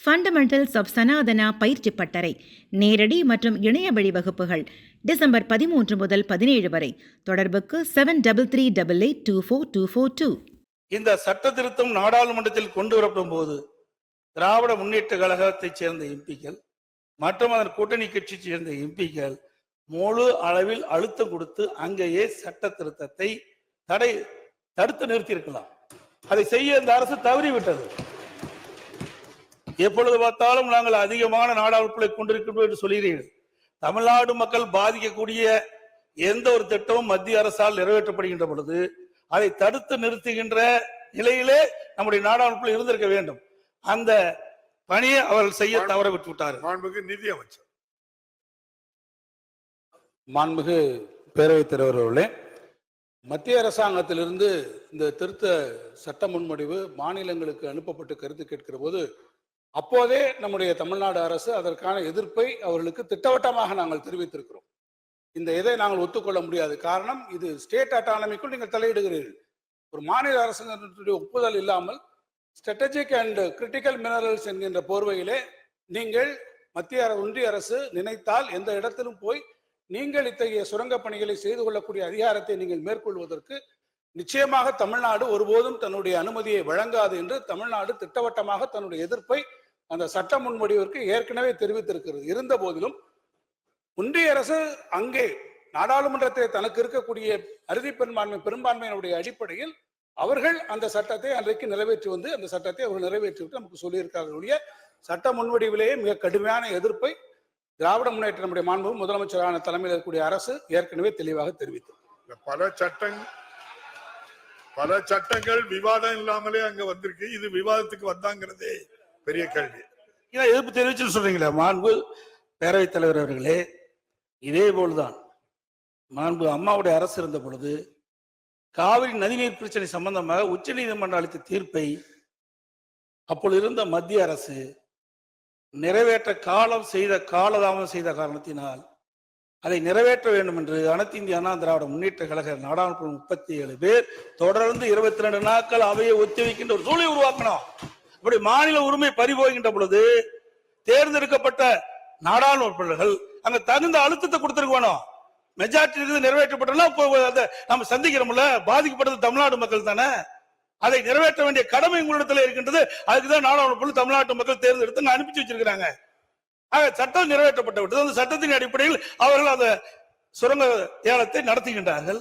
Fundamentals of Sanatana பயிற்சி பட்டறை நேரடி மற்றும் இணைய வழி வகுப்புகள் டிசம்பர் 13 முதல் 17 வரை. தொடர்புக்கு 7388824242. இந்த சட்ட திருத்தம் நாடாளுமன்றத்தில் கொண்டு வரப்படும் போது திராவிட முன்னேற்ற கழகத்தைச் சேர்ந்த எம்பிக்கள் மற்றும் அதன் கூட்டணி கட்சியை சேர்ந்த எம்பிக்கள் முழு அளவில் அழுத்தம் கொடுத்து அங்கேயே சட்ட திருத்தத்தை தடுத்து நிறுத்தியிருக்கலாம். அதை செய்ய இந்த அரசு தவறிவிட்டது. எப்பொழுது பார்த்தாலும் நாங்கள் அதிகமான நாடாளுமன்றங்களை கொண்டிருக்கிறோம் என்று சொல்கிறீர்கள். தமிழ்நாடு மக்கள் பாதிக்கக்கூடிய எந்த ஒரு திட்டமும் மத்திய அரசால் நிறைவேற்றப்படுகின்ற பொழுது அதை தடுத்து நிறுத்துகின்ற நிலையிலே நம்முடைய நாடாளுமன்றத்தில் இருந்திருக்க வேண்டும். அந்த பணியை அவர்கள் செய்ய தவற விட்டு விட்டார்கள். மாண்புமிகு நிதி அமைச்சர். மாண்புமிகு பேரவைத் தலைவர் அவர்களே, மத்திய அரசாங்கத்திலிருந்து இந்த திருத்த சட்ட முன்வடிவு மாநிலங்களுக்கு அனுப்பப்பட்டு கருத்து கேட்கிற போது அப்போதே நம்முடைய தமிழ்நாடு அரசு அதற்கான எதிர்ப்பை அவர்களுக்கு திட்டவட்டமாக நாங்கள் தெரிவித்திருக்கிறோம். இந்த இதை நாங்கள் ஒத்துக்கொள்ள முடியாது. காரணம், இது ஸ்டேட் அட்டானமிக்குள் நீங்கள் தலையிடுகிறீர்கள். ஒரு மாநில அரசுடைய ஒப்புதல் இல்லாமல் ஸ்ட்ராட்டஜிக் அண்ட் கிரிட்டிக்கல் மினரல்ஸ் என்கின்ற போர்வையிலே நீங்கள் ஒன்றிய அரசு நினைத்தால் எந்த இடத்திலும் போய் நீங்கள் இத்தகைய சுரங்க பணிகளை செய்து கொள்ளக்கூடிய அதிகாரத்தை நீங்கள் மேற்கொள்வதற்கு நிச்சயமாக தமிழ்நாடு ஒருபோதும் தன்னுடைய அனுமதியை வழங்காது என்று தமிழ்நாடு திட்டவட்டமாக தன்னுடைய எதிர்ப்பை அந்த சட்ட முன்வடிவிற்கு ஏற்கனவே தெரிவித்திருக்கிறது. இருந்த போதிலும் ஒன்றிய அரசு அங்கே நாடாளுமன்றத்தை தனக்கு இருக்கக்கூடிய அறுதி பெரும்பான்மையினுடைய அடிப்படையில் அவர்கள் அந்த சட்டத்தை அன்றைக்கு நிறைவேற்றி வந்து அந்த சட்டத்தை அவர்கள் நிறைவேற்றிவிட்டு நமக்கு சொல்லியிருக்கார்களுடைய சட்ட முன்வடிவிலேயே மிக கடுமையான எதிர்ப்பை திராவிட முன்னேற்ற நம்முடைய மாண்பு முதலமைச்சரான தலைமையில் இருக்கக்கூடிய அரசு ஏற்கனவே தெளிவாக தெரிவித்தது. பல சட்டங்கள் விவாதம் இல்லாமலே அங்க வந்திருக்கு. இது விவாதத்துக்கு வந்தாங்கிறதே பெரிய கேள்வி. எதிர்ப்பு தெரிவிச்சு சொல்றீங்களா மாண்பு பேரவைத் தலைவர் அவர்களே? இதே போல்தான் மாண்பு அம்மாவுடைய அரசு இருந்த பொழுது காவிரி நதிநீர் பிரச்சனை சம்பந்தமாக உச்ச நீதிமன்றம் அளித்த தீர்ப்பை அப்பொழுது இருந்த மத்திய அரசு நிறைவேற்ற காலதாமதம் செய்த காரணத்தினால் அதை நிறைவேற்ற வேண்டும் என்று அனைத்து இந்திய அண்ணா திராவிட முன்னேற்ற கழக நாடாளுமன்ற 37 பேர் தொடர்ந்து 22 நாட்கள் அவையை ஒத்திவைக்கின்ற ஒரு சூழலை உருவாக்கணும். அப்படி மாநில உரிமை பறிபோகின்ற பொழுது தேர்ந்தெடுக்கப்பட்ட நாடாளுமன்றங்கள் அங்க தகுந்த அழுத்தத்தை கொடுத்திருக்கணும். மெஜாரிட்டி நிறைவேற்றப்பட்ட நம்ம சந்திக்கிறோம்ல, பாதிக்கப்பட்டது தமிழ்நாடு மக்கள் தானே. அதை நிறைவேற்ற வேண்டிய கடமை உங்களிடத்தில் இருக்கின்றது. அதுக்குதான் நாடாளுமன்ற தமிழ்நாட்டு மக்கள் தேர்ந்தெடுத்து அனுப்பிச்சு வச்சிருக்கிறாங்க. சட்டம் நிறைவேற்றப்பட்டு விட்டது. அந்த சட்டத்தின் அடிப்படையில் அவர்கள் அந்த சுரங்க ஏலத்தை நடத்துகின்றார்கள்.